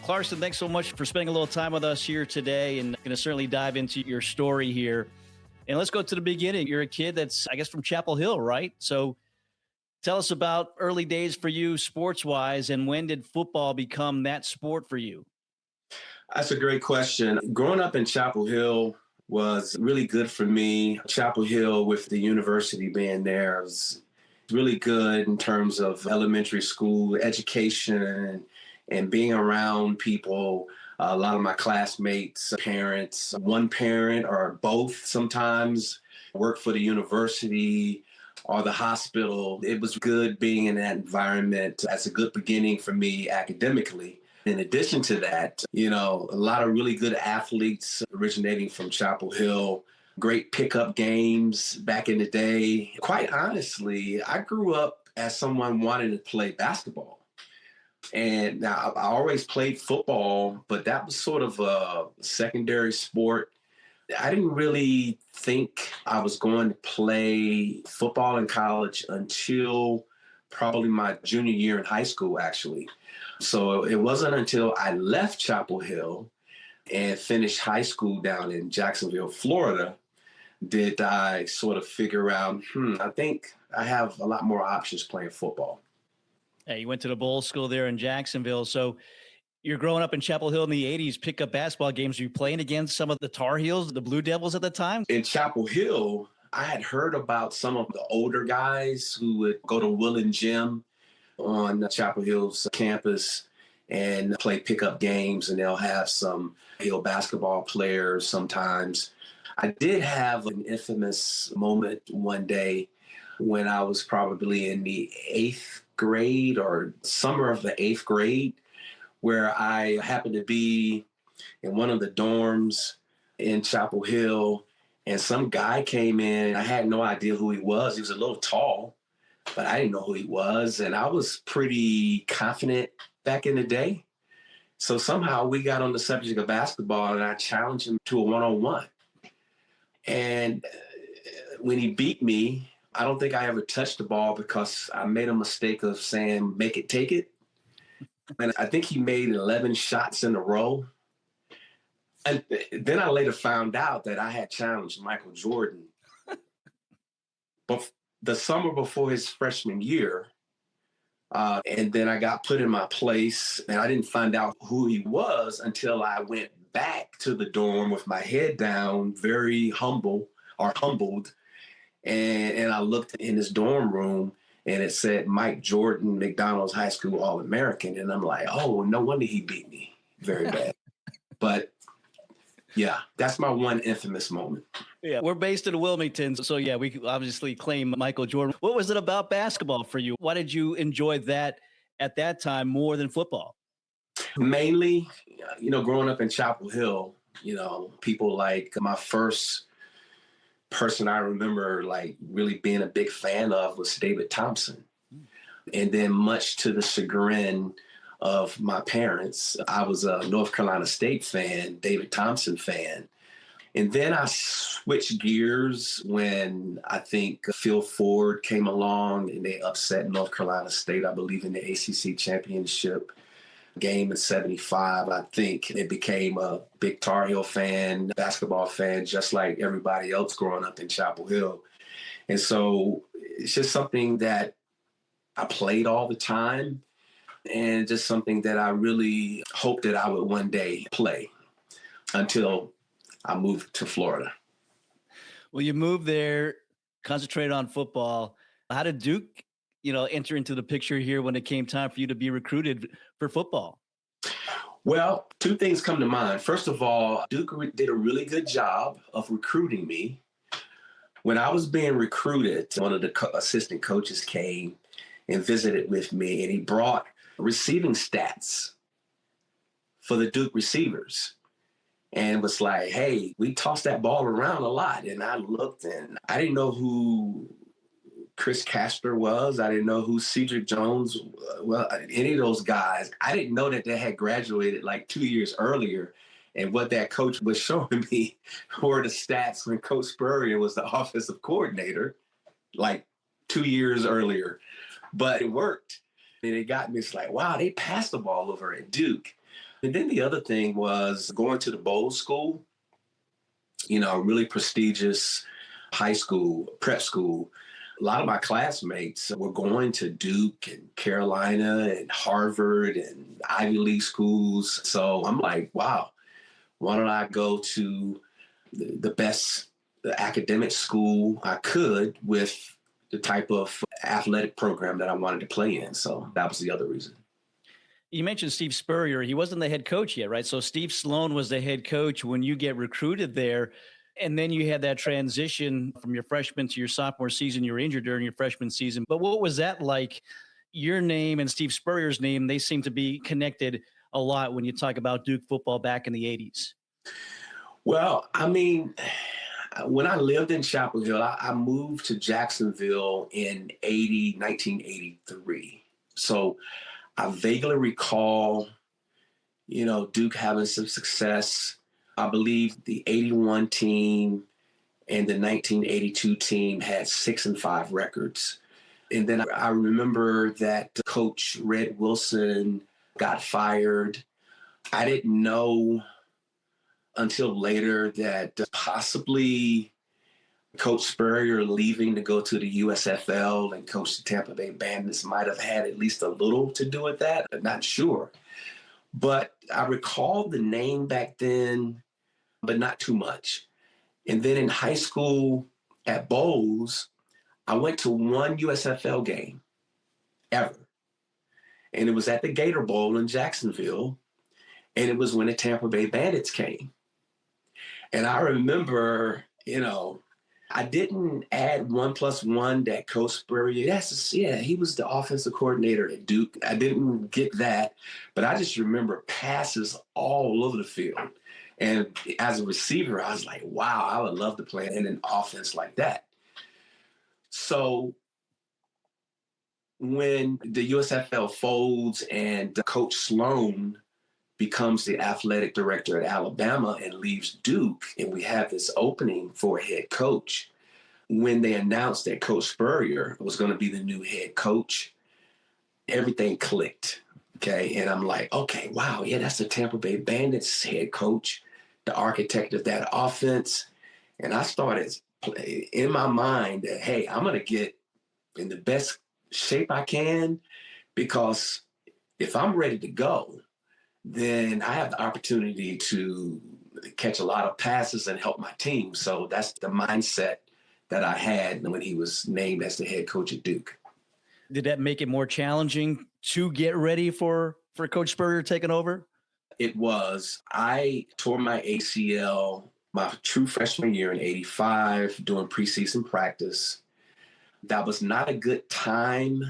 Clarkston, thanks so much for spending a little time with us here today, and going to certainly dive into your story here. And let's go to the beginning. You're a kid that's, I guess, from Chapel Hill, right? So tell us about early days for you sports-wise, and when did football become that sport for you? That's a great question. Growing up in Chapel Hill was really good for me. Chapel Hill, with the university being there, was really good in terms of elementary school education and being around people. A lot of my classmates, parents, one parent or both sometimes worked for the university or the hospital. It was good being in that environment. That's a good beginning for me academically. In addition to that, a lot of really good athletes originating from Chapel Hill, great pickup games back in the day. Quite honestly, I grew up as someone wanting to play basketball. And now I always played football, but that was sort of a secondary sport. I didn't really think I was going to play football in college until probably my junior year in high school, actually. So it wasn't until I left Chapel Hill and finished high school down in Jacksonville, Florida, did I sort of figure out, I think I have a lot more options playing football. Hey, you went to the bowl school there in Jacksonville. So you're growing up in Chapel Hill in the 80s, pickup basketball games. Were you playing against some of the Tar Heels, the Blue Devils at the time? In Chapel Hill, I had heard about some of the older guys who would go to Willen Gym on Chapel Hill's campus and play pickup games, and they'll have some Hill basketball players sometimes. I did have an infamous moment one day when I was probably in the 8th grade or summer of the 8th grade, where I happened to be in one of the dorms in Chapel Hill, and some guy came in. I had no idea who he was. He was a little tall, but I didn't know who he was. And I was pretty confident back in the day. So somehow we got on the subject of basketball, and I challenged him to a one-on-one. And when he beat me, I don't think I ever touched the ball because I made a mistake of saying, make it, take it. And I think he made 11 shots in a row. And then I later found out that I had challenged Michael Jordan. But the summer before his freshman year, and then I got put in my place, and I didn't find out who he was until I went back to the dorm with my head down, very humbled. And I looked in his dorm room, and it said Mike Jordan, McDonald's High School All-American. And I'm like, oh, no wonder he beat me very bad. But yeah, that's my one infamous moment. Yeah, we're based in Wilmington. So yeah, we obviously claim Michael Jordan. What was it about basketball for you? Why did you enjoy that at that time more than football? Mainly, growing up in Chapel Hill, people like my first person I remember like really being a big fan of was David Thompson. And then much to the chagrin of my parents, I was a North Carolina State fan, David Thompson fan. And then I switched gears when I think Phil Ford came along and they upset North Carolina State, I believe, in the ACC championship game in 75. I think it became a big Tar Heel fan, basketball fan, just like everybody else growing up in Chapel Hill. And so it's just something that I played all the time, and just something that I really hoped that I would one day play until I moved to Florida. Well, you moved there, concentrated on football. How did Duke, enter into the picture here when it came time for you to be recruited for football? Well, two things come to mind. First of all, Duke did a really good job of recruiting me. When I was being recruited, one of the assistant coaches came and visited with me, and he brought receiving stats for the Duke receivers. And was like, hey, we tossed that ball around a lot. And I looked, and I didn't know who Chris Casper was. I didn't know who Cedric Jones, any of those guys. I didn't know that they had graduated like 2 years earlier. And what that coach was showing me were the stats when Coach Spurrier was the offensive coordinator, like 2 years earlier, but it worked. And it got me, it's like, wow, they passed the ball over at Duke. And then the other thing was going to the bowl school, really prestigious high school, prep school. A lot of my classmates were going to Duke and Carolina and Harvard and Ivy League schools. So I'm like, wow, why don't I go to the best academic school I could with the type of athletic program that I wanted to play in? So that was the other reason. You mentioned Steve Spurrier. He wasn't the head coach yet, right? So Steve Sloan was the head coach when you get recruited there. And then you had that transition from your freshman to your sophomore season. You were injured during your freshman season. But what was that like? Your name and Steve Spurrier's name, they seem to be connected a lot when you talk about Duke football back in the 80s. Well, I mean, when I lived in Chapel Hill, I moved to Jacksonville in 1983. So I vaguely recall, Duke having some success. I believe the 81 team and the 1982 team had 6-5 records. And then I remember that Coach Red Wilson got fired. I didn't know until later that possibly Coach Spurrier leaving to go to the USFL and coach the Tampa Bay Bandits might have had at least a little to do with that. I'm not sure. But I recall the name back then, but not too much. And then in high school at Bowles, I went to one USFL game ever. And it was at the Gator Bowl in Jacksonville. And it was when the Tampa Bay Bandits came. And I remember, I didn't add 1+1 that Coach Spurrier, he was the offensive coordinator at Duke. I didn't get that, but I just remember passes all over the field. And as a receiver, I was like, wow, I would love to play in an offense like that. So when the USFL folds and Coach Sloan becomes the athletic director at Alabama and leaves Duke, and we have this opening for a head coach, when they announced that Coach Spurrier was going to be the new head coach, everything clicked. Okay. And I'm like, okay, wow, yeah, that's the Tampa Bay Bandits head coach, the architect of that offense. And I started in my mind that, hey, I'm going to get in the best shape I can, because if I'm ready to go, then I have the opportunity to catch a lot of passes and help my team. So that's the mindset that I had when he was named as the head coach at Duke. Did that make it more challenging to get ready for Coach Spurrier taking over? It was. I tore my ACL my true freshman year in 85 doing preseason practice. That was not a good time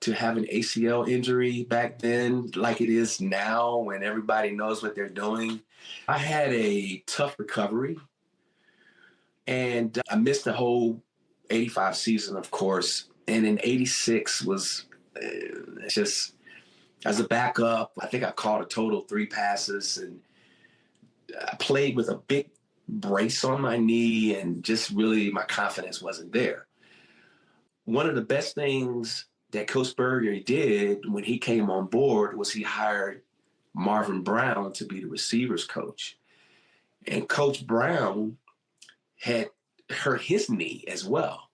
to have an ACL injury back then, like it is now when everybody knows what they're doing. I had a tough recovery, and I missed the whole 85 season, of course. And in 86 was just as a backup. I think I caught a total 3 passes, and I played with a big brace on my knee, and just really my confidence wasn't there. One of the best things that Coach Spurrier did when he came on board was he hired Marvin Brown to be the receivers coach. And Coach Brown had hurt his knee as well.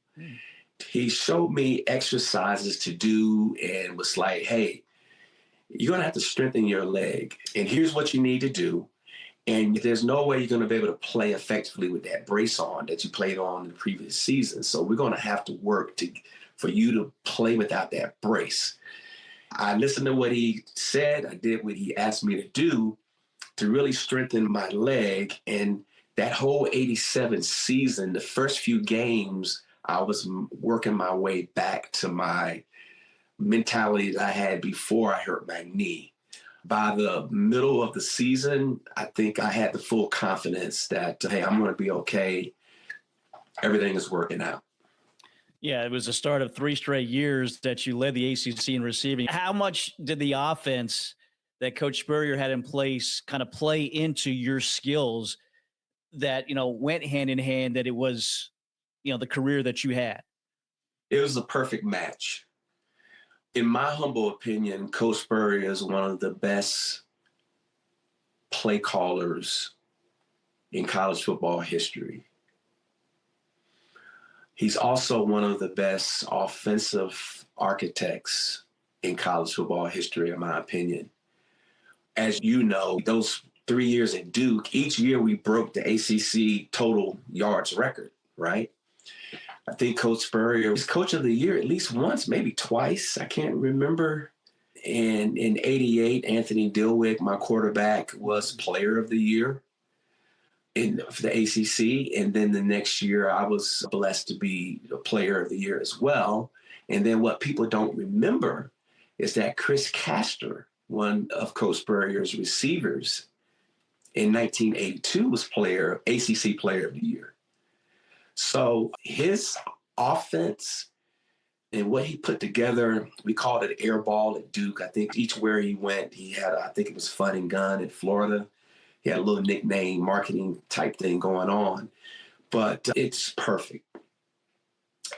He showed me exercises to do and was like, hey, you're going to have to strengthen your leg. And here's what you need to do. And there's no way you're going to be able to play effectively with that brace on that you played on in the previous season. So we're going to have to work for you to play without that brace. I listened to what he said. I did what he asked me to do to really strengthen my leg. And that whole 87 season, the first few games, I was working my way back to my mentality that I had before I hurt my knee. By the middle of the season, I think I had the full confidence that, hey, I'm going to be okay. Everything is working out. Yeah, it was the start of 3 straight years that you led the ACC in receiving. How much did the offense that Coach Spurrier had in place kind of play into your skills that, went hand in hand, that it was, the career that you had? It was a perfect match. In my humble opinion, Coach Spurrier is one of the best play callers in college football history. He's also one of the best offensive architects in college football history, in my opinion. As you know, those 3 years at Duke, each year we broke the ACC total yards record, right? I think Coach Spurrier was coach of the year at least once, maybe twice. I can't remember. And in '88, Anthony Dilwick, my quarterback, was player of the year for the ACC. And then the next year, I was blessed to be a player of the year as well. And then what people don't remember is that Chris Castor, one of Coach Spurrier's receivers, in 1982 was ACC player of the year. So his offense and what he put together, we called it air ball at Duke. I think each where he went, he had, I think it was Fun and Gun at Florida. He had a little nickname, marketing type thing going on. But it's perfect.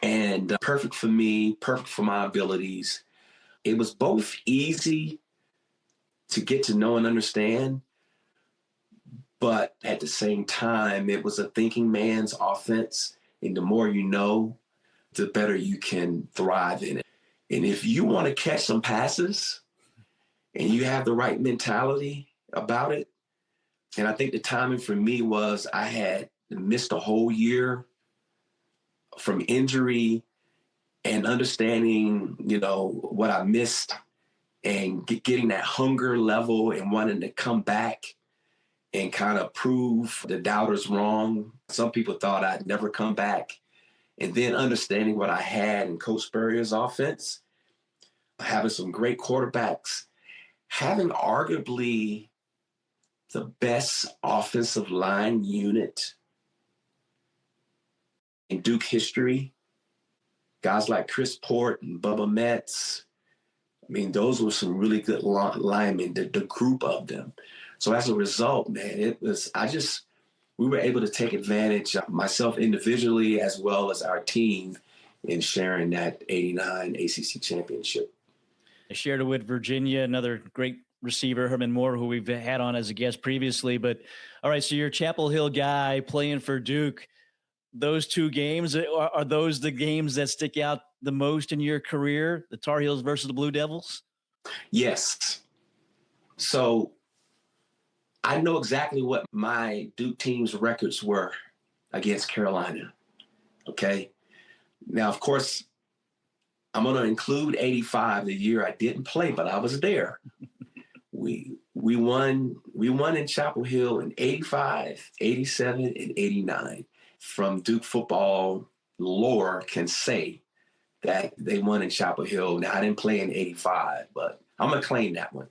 And perfect for me, perfect for my abilities. It was both easy to get to know and understand, but at the same time, it was a thinking man's offense. And the more you know, the better you can thrive in it. And if you want to catch some passes and you have the right mentality about it, and I think the timing for me was I had missed a whole year from injury and understanding, what I missed and getting that hunger level and wanting to come back and kind of prove the doubters wrong. Some people thought I'd never come back. And then understanding what I had in Coach Spurrier's offense, having some great quarterbacks, having arguably the best offensive line unit in Duke history, guys like Chris Port and Bubba Metz. I mean, those were some really good linemen, the group of them. So as a result, man, we were able to take advantage of myself individually as well as our team in sharing that '89 ACC championship. I shared it with Virginia, another great receiver, Herman Moore, who we've had on as a guest previously. But all right, so you're a Chapel Hill guy playing for Duke. Those two games, are those the games that stick out the most in your career, the Tar Heels versus the Blue Devils? Yes. So I know exactly what my Duke team's records were against Carolina. Okay. Now, of course, I'm going to include '85, the year I didn't play, but I was there. We won in Chapel Hill in '85, '87, and '89. From Duke football lore can say that they won in Chapel Hill. Now, I didn't play in '85, but I'm going to claim that one.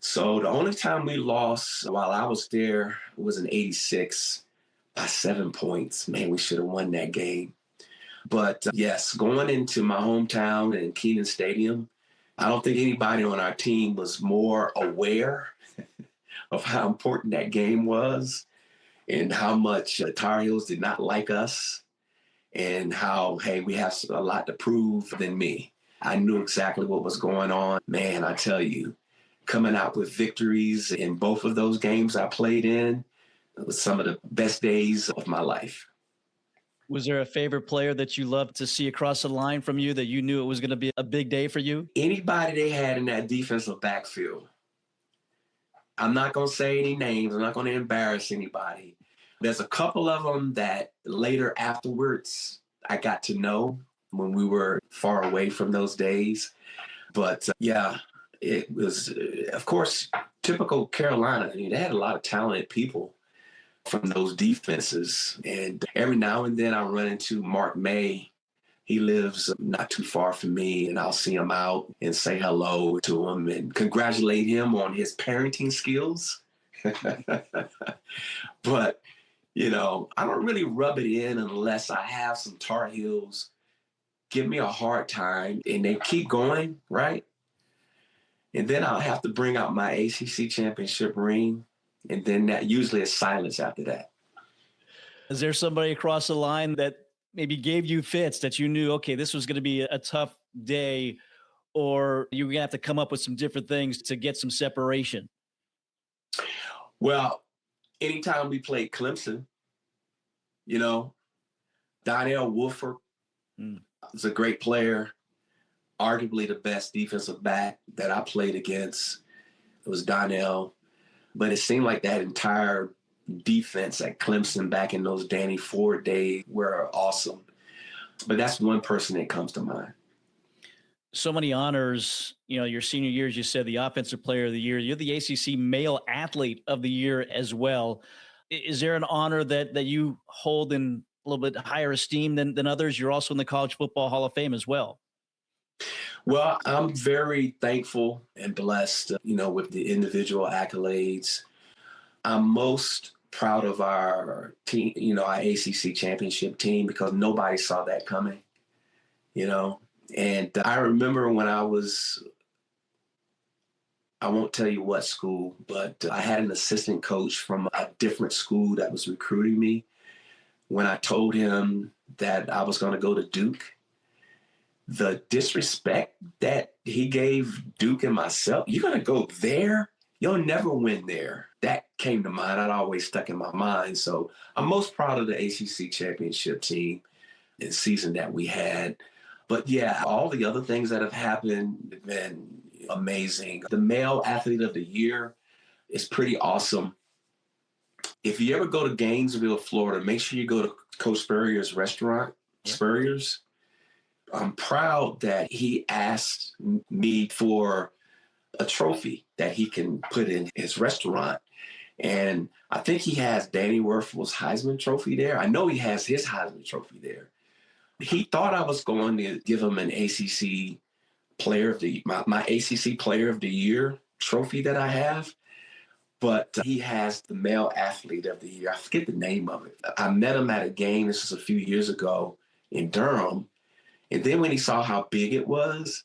So the only time we lost while I was there was in '86 by 7 points. Man, we should have won that game. But yes, going into my hometown in Kenan Stadium, I don't think anybody on our team was more aware of how important that game was and how much Tar Heels did not like us and how, hey, we have a lot to prove than me. I knew exactly what was going on. Man, I tell you, coming out with victories in both of those games I played in, it was some of the best days of my life. Was there a favorite player that you loved to see across the line from you that you knew it was going to be a big day for you? Anybody they had in that defensive backfield. I'm not going to say any names. I'm not going to embarrass anybody. There's a couple of them that later afterwards I got to know when we were far away from those days. But yeah, it was, of course, typical Carolina. I mean, they had a lot of talented people from those defenses. And every now and then I run into Mark May. He lives not too far from me, and I'll see him out and say hello to him and congratulate him on his parenting skills. But, I don't really rub it in unless I have some Tar Heels give me a hard time and they keep going, right? And then I'll have to bring out my ACC championship ring. And then that usually is silence after that. Is there somebody across the line that maybe gave you fits that you knew, okay, this was going to be a tough day, or you were going to have to come up with some different things to get some separation? Well, anytime we played Clemson, you know, Donnell Wolford Mm. was a great player, arguably the best defensive back that I played against. It was Donnell. But it seemed like that entire defense at Clemson back in those Danny Ford days were awesome. But that's one person that comes to mind. So many honors, your senior years, you said the offensive player of the year, you're the ACC male athlete of the year as well. Is there an honor that you hold in a little bit higher esteem than others? You're also in the College Football Hall of Fame as well. Well, I'm very thankful and blessed, with the individual accolades. I'm most proud of our team, our ACC championship team, because nobody saw that coming, And I remember when I won't tell you what school, but I had an assistant coach from a different school that was recruiting me. When I told him that I was going to go to Duke, the disrespect that he gave Duke and myself, you're going to go there? You'll never win there. That came to mind. That always stuck in my mind. So I'm most proud of the ACC championship team and season that we had. But yeah, all the other things that have happened have been amazing. The male athlete of the year is pretty awesome. If you ever go to Gainesville, Florida, make sure you go to Coach Spurrier's restaurant, Spurrier's. I'm proud that he asked me for a trophy that he can put in his restaurant. And I think he has Danny Werfel's Heisman Trophy there. I know he has his Heisman Trophy there. He thought I was going to give him an ACC player of the my ACC Player of the Year trophy that I have, but he has the male athlete of the year. I forget the name of it. I met him at a game. This was a few years ago in Durham, and then when he saw how big it was,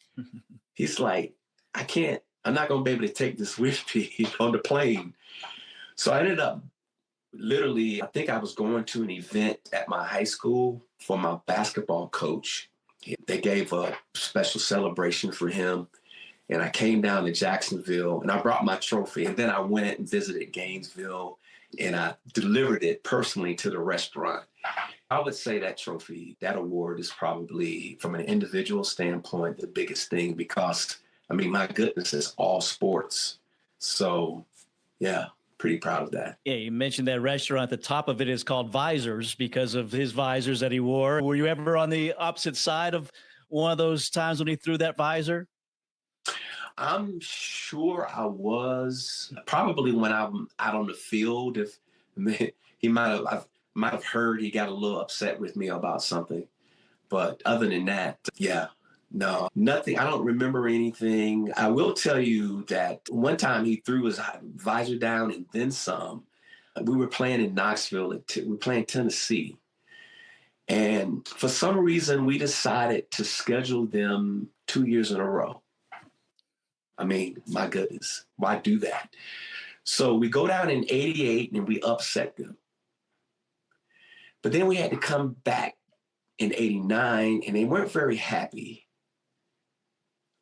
he's like, I'm not going to be able to take this with me on the plane. So I ended up I think I was going to an event at my high school for my basketball coach. They gave a special celebration for him. And I came down to Jacksonville and I brought my trophy. And then I went and visited Gainesville and I delivered it personally to the restaurant. I would say that trophy, that award is probably, from an individual standpoint, the biggest thing because, my goodness, it's all sports. So, yeah, pretty proud of that. Yeah, you mentioned that restaurant. The top of it is called Visors because of his visors that he wore. Were you ever on the opposite side of one of those times when he threw that visor? I'm sure I was. Probably when I'm out on the field. If he might have heard, he got a little upset with me about something. But other than that, yeah, no, nothing. I don't remember anything. I will tell you that one time he threw his visor down and then some. We were playing in Knoxville. We were playing Tennessee. And for some reason, we decided to schedule them 2 years in a row. My goodness, why do that? So we go down in 88 and we upset them. But then we had to come back in 89 and they weren't very happy.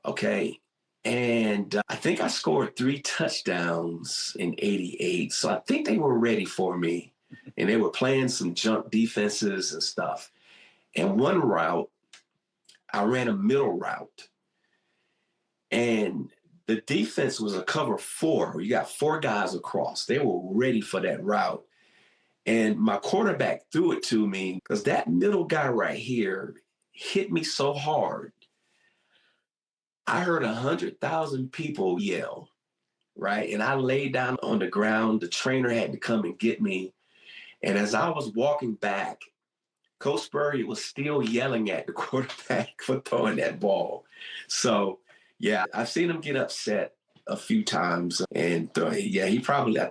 Okay. And I think I scored 3 touchdowns in 88. So I think they were ready for me and they were playing some junk defenses and stuff. And one route, I ran a middle route and the defense was a cover 4. You got 4 guys across. They were ready for that route. And my quarterback threw it to me because that middle guy right here hit me so hard. I heard 100,000 people yell, right? And I laid down on the ground. The trainer had to come and get me. And as I was walking back, Coach Spurrier was still yelling at the quarterback for throwing that ball. So, yeah, I've seen him get upset a few times. And I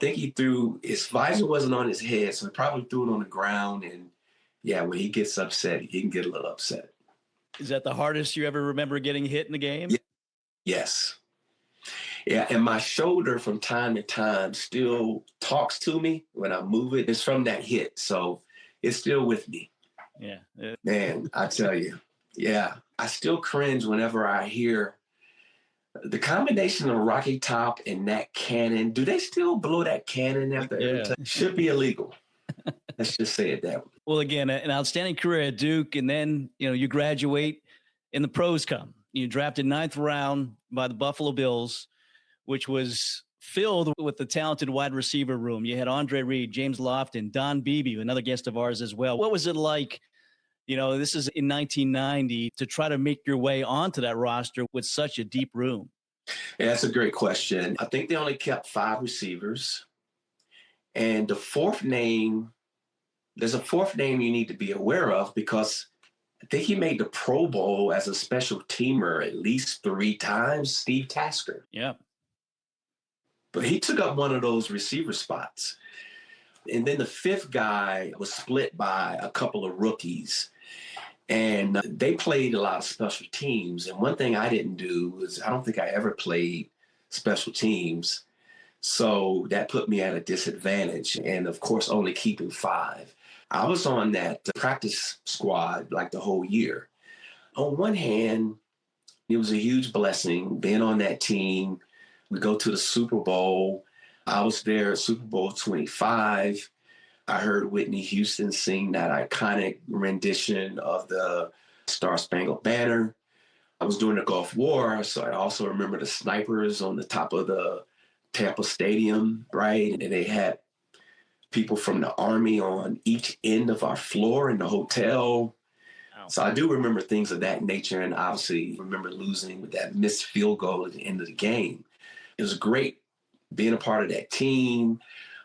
think he threw, his visor wasn't on his head, so he probably threw it on the ground. And yeah, when he gets upset, he can get a little upset. Is that the hardest you ever remember getting hit in the game? Yeah. Yes. Yeah, and my shoulder from time to time still talks to me when I move it. It's from that hit, so it's still with me. Yeah. Man, I tell you, yeah, I still cringe whenever I hear the combination of Rocky Top and that cannon. Do they still blow that cannon after every Yeah. time? Should be illegal. Let's just say it that way. Well, again, an outstanding career at Duke, and then you graduate, and the pros come. You drafted ninth round by the Buffalo Bills, which was filled with the talented wide receiver room. You had Andre Reed, James Lofton, Don Beebe, another guest of ours as well. What was it like? This is in 1990 to try to make your way onto that roster with such a deep room. Yeah, that's a great question. I think they only kept 5 receivers. And there's a fourth name you need to be aware of because I think he made the Pro Bowl as a special teamer at least 3 times, Steve Tasker. Yeah. But he took up one of those receiver spots. And then the 5th guy was split by a couple of rookies. And they played a lot of special teams. And one thing I didn't do was I don't think I ever played special teams. So that put me at a disadvantage. And of course, only keeping 5. I was on that practice squad like the whole year. On one hand, it was a huge blessing being on that team. We go to the Super Bowl. I was there at Super Bowl 25. I heard Whitney Houston sing that iconic rendition of the Star Spangled Banner. I was during the Gulf War, so I also remember the snipers on the top of the Tampa Stadium, right? And they had people from the Army on each end of our floor in the hotel. Wow. So I do remember things of that nature, and obviously remember losing with that missed field goal at the end of the game. It was great being a part of that team.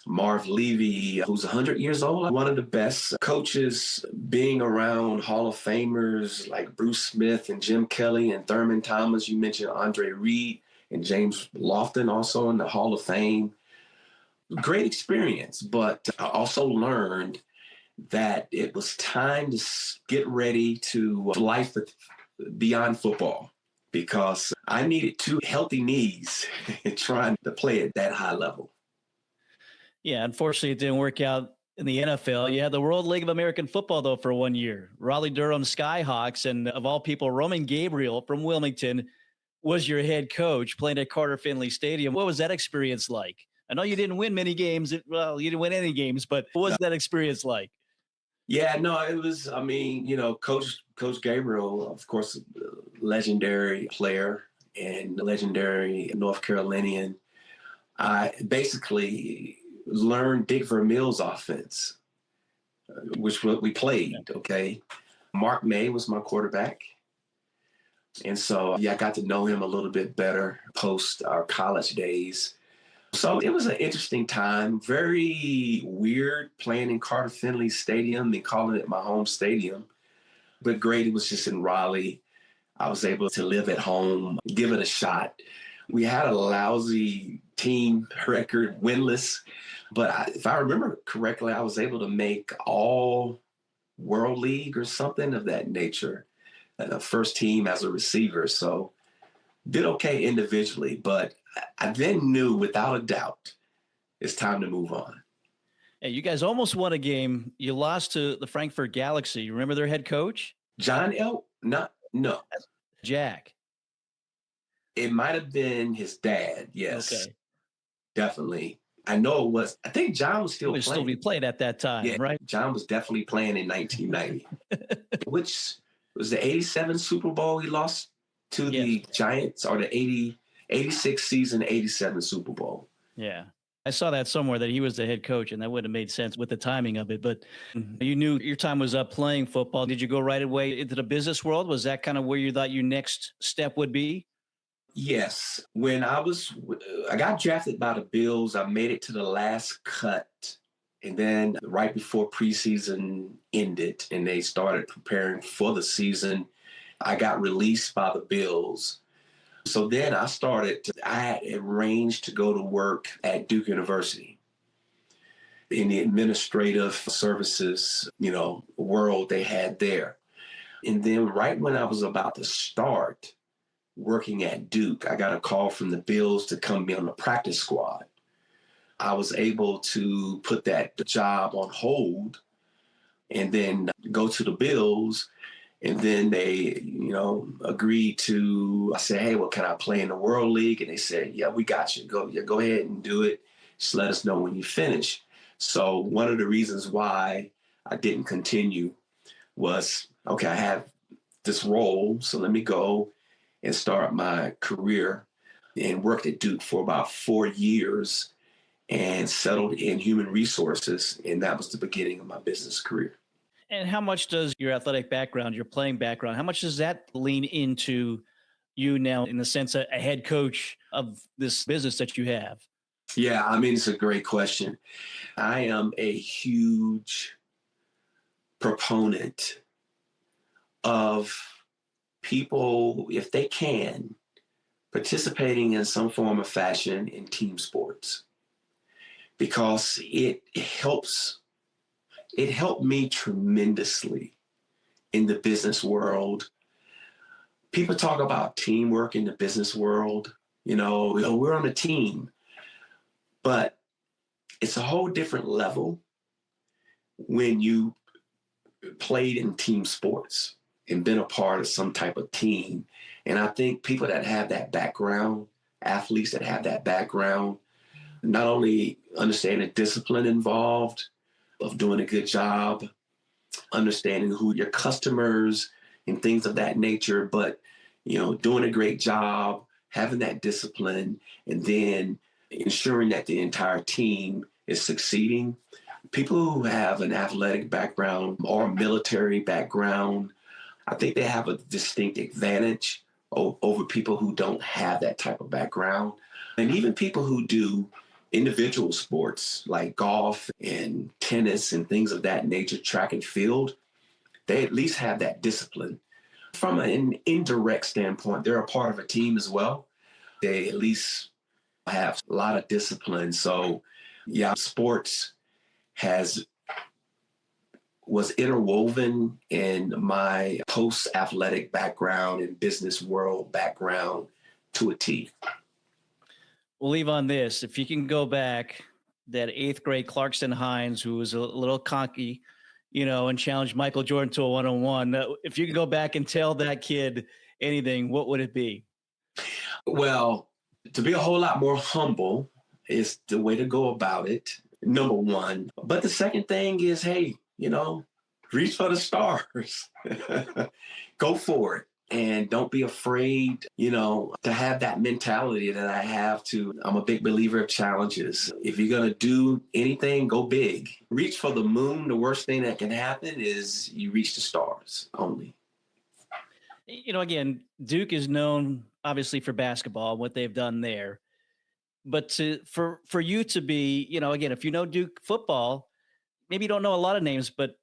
Marv Levy, who's 100 years old, one of the best coaches, being around Hall of Famers like Bruce Smith and Jim Kelly and Thurman Thomas. You mentioned Andre Reed and James Lofton also in the Hall of Fame. Great experience, but I also learned that it was time to get ready to life beyond football because I needed 2 healthy knees trying to play at that high level. Yeah, unfortunately, it didn't work out in the NFL. You had the World League of American Football, though, for 1 year. Raleigh-Durham Skyhawks, and of all people, Roman Gabriel from Wilmington was your head coach playing at Carter Finley Stadium. What was that experience like? I know you didn't win many games. Well, you didn't win any games, but what was that experience like? Yeah, no, it was, Coach Gabriel, of course, legendary player and legendary North Carolinian. I basically learned Dick Vermeil's offense, which we played, okay? Mark May was my quarterback. And so, I got to know him a little bit better post our college days. So it was an interesting time, very weird playing in Carter Finley Stadium and calling it my home stadium. But great, it was just in Raleigh. I was able to live at home, give it a shot. We had a lousy team record, winless. But if I remember correctly, I was able to make all World League or something of that nature, the first team as a receiver. So did okay individually, but I then knew without a doubt it's time to move on. Hey, you guys almost won a game. You lost to the Frankfurt Galaxy. You remember their head coach? John L? No. Jack. It might have been his dad. Yes, okay. Definitely. I know it was. I think John was still playing. Still playing at that time, yeah, right? John was definitely playing in 1990, which was the 87 Super Bowl he lost to the Giants, or the 86 season, 87 Super Bowl. Yeah. I saw that somewhere that he was the head coach, and that would have made sense with the timing of it. But you knew your time was up playing football. Did you go right away into the business world? Was that kind of where you thought your next step would be? Yes. When I got drafted by the Bills, I made it to the last cut. And then right before preseason ended and they started preparing for the season, I got released by the Bills. So then I had arranged to go to work at Duke University in the administrative services, world they had there. And then right when I was about to start working at Duke, I got a call from the Bills to come be on the practice squad. I was able to put that job on hold and then go to the Bills. And then they, agreed to, I said, hey, well, can I play in the World League? And they said, yeah, we got you. Go ahead and do it. Just let us know when you finish. So one of the reasons why I didn't continue was, okay, I have this role, so let me go and start my career, and worked at Duke for about 4 years and settled in human resources. And that was the beginning of my business career. And how much does your athletic background, your playing background, how much does that lean into you now in the sense of a head coach of this business that you have? Yeah, I mean, it's a great question. I am a huge proponent of people, if they can, participating in some form of fashion in team sports, because it helped me tremendously in the business world. People talk about teamwork in the business world. We're on a team, but it's a whole different level when you played in team sports and been a part of some type of team. And I think people that have that background, athletes that have that background, not only understand the discipline involved of doing a good job, understanding who your customers and things of that nature, but, doing a great job, having that discipline, and then ensuring that the entire team is succeeding. People who have an athletic background or a military background, I think they have a distinct advantage over people who don't have that type of background. And even people who do individual sports like golf and tennis and things of that nature, track and field, they at least have that discipline. From an indirect standpoint, they're a part of a team as well. They at least have a lot of discipline. So yeah, sports was interwoven in my post-athletic background and business world background to a T. We'll leave on this. If you can go back, that 8th grade Clarkston Hines, who was a little cocky, and challenged Michael Jordan to a one-on-one. If you can go back and tell that kid anything, what would it be? Well, to be a whole lot more humble is the way to go about it, number one. But the second thing is, hey, reach for the stars. Go for it. And don't be afraid, to have that mentality that I have I'm a big believer of challenges. If you're going to do anything, go big. Reach for the moon. The worst thing that can happen is you reach the stars only. Again, Duke is known obviously for basketball, what they've done there. But for you to be, again, if you know Duke football, maybe you don't know a lot of names, but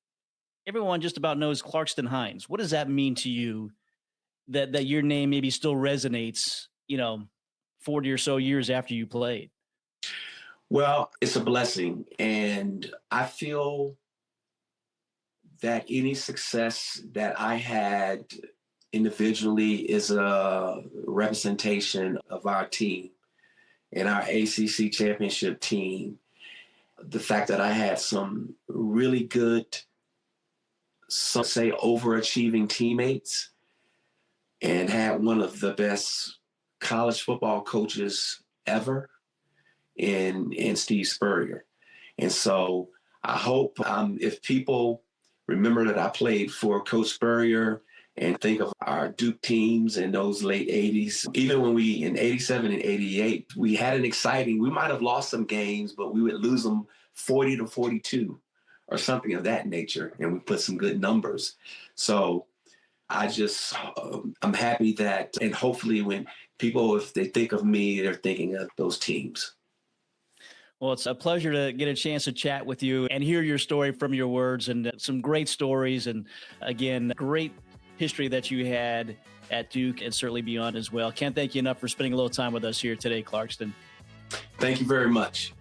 everyone just about knows Clarkston Hines. What does that mean to you that your name maybe still resonates, 40 or so years after you played? Well, it's a blessing. And I feel that any success that I had individually is a representation of our team and our ACC championship team. The fact that I had some really good, some say overachieving teammates, and had one of the best college football coaches ever in Steve Spurrier. And so I hope if people remember that I played for Coach Spurrier and think of our Duke teams in those late 80s, even when we, in 87 and 88, we had we might have lost some games, but we would lose them 40-42 or something of that nature. And we put some good numbers. So I'm happy that, and hopefully when people, if they think of me, they're thinking of those teams. Well, it's a pleasure to get a chance to chat with you and hear your story from your words, and some great stories. And again, great history that you had at Duke and certainly beyond as well. Can't thank you enough for spending a little time with us here today, Clarkston. Thank you very much.